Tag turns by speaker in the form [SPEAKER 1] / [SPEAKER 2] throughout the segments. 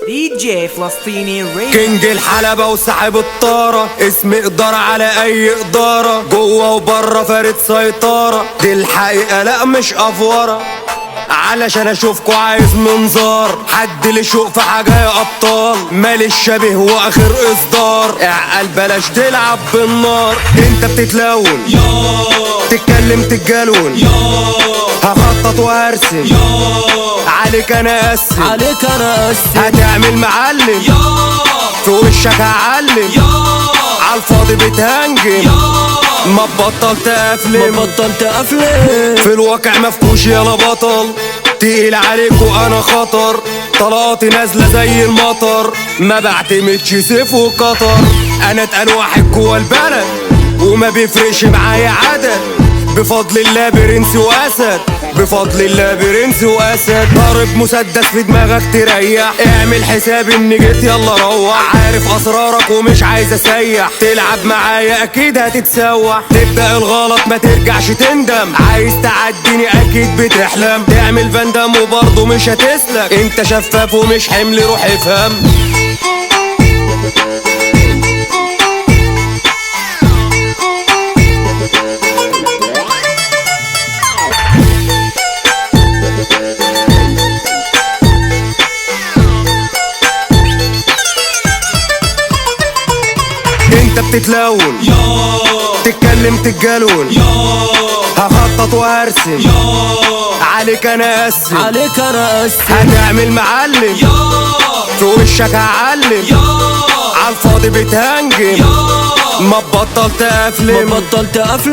[SPEAKER 1] دي جي فلسطيني ريم
[SPEAKER 2] كينج الحلبة وصاحب الطارة، اسم إدارة على أي إدارة، جوه وبره فارد سيطرة. دي الحقيقة لأ مش أفورة، علشان اشوفكوا عايز منظار. حد اللي شوق في حاجة يا ابطال، مال الشبه واخر اصدار. اعقل بلاش تلعب بالنار، انت بتتلون تتكلم تتجلون، هخطط وهرسم عليك انا اقسم،
[SPEAKER 1] عليك انا اقسم،
[SPEAKER 2] هتعمل معلم في وشك هعلم، عالفاضي بتهنجم ما تبطل تقفلم، في الواقع مفكوش يالا بطل. تقيل عليك وانا خطر، طلقاتي نازله زي المطر، ما بعتمدش سيف وقطر. انا اتقل واحد جوا البلد وما بيفرقش معايا عدد، بفضل الله برنس واسد، بفضل الله برنس واسد. ضارب مسدس في دماغك تريح، اعمل حساب اني جيت يلا روح. عارف اسرارك ومش عايز اسيح، تلعب معايا اكيد هتتسوح. تبدأ الغلط ما ترجعش تندم، عايز تعديني اكيد بتحلم. تعمل فندم وبرضه مش هتسلك، انت شفاف ومش حمل روح افهم. انت بتتلون تتكلم تتجلون، هخطط وهرسم عليك انا اقسم،
[SPEAKER 1] عليك انا اقسم،
[SPEAKER 2] هتعمل معلم في وشك هعلم، عالفاضي بتهنجم ما تبطل تقفلم،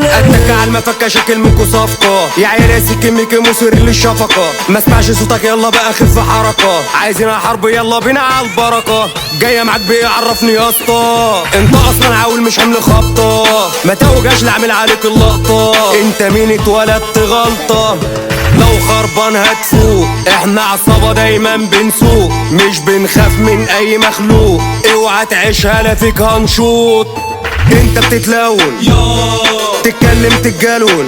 [SPEAKER 2] اتك على المفكه شكل منكو صفقه. يا عيال سكمك مثير للشفقه، ما اسمعش صوتك يلا بقى خف حركه. عايزين حرب يلا بينا على البركه، جايه معاك بايه عرفني يا اسطى. انت اصلا عاول مش حمل خبطه، ما توجعش لاعمل عليك اللقطه. انت مين اتولدت غلطه، لو خربان هتفوق. احنا عصابه دايما بنسوق، مش بنخاف من اي مخلوق. اوعى تعيشها لا فيك هنشوط. انت بتتلون تتكلم تتجلون،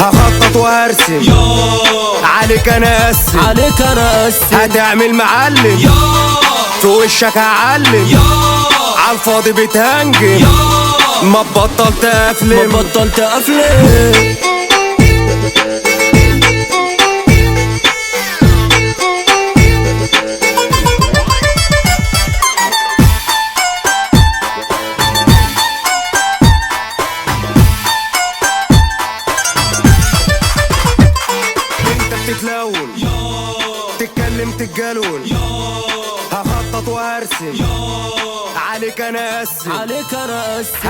[SPEAKER 2] هخطط وهرسم عليك انا اقسم،
[SPEAKER 1] عليك انا اقسم،
[SPEAKER 2] هتعمل معلم في وشك هعلم، عالفاضي بتهنجم ما تبطل تقفلم. تتلون تتكلم تتجلون، هخطط وهرسم عليك انا اقسم،
[SPEAKER 1] عليك انا اقسم.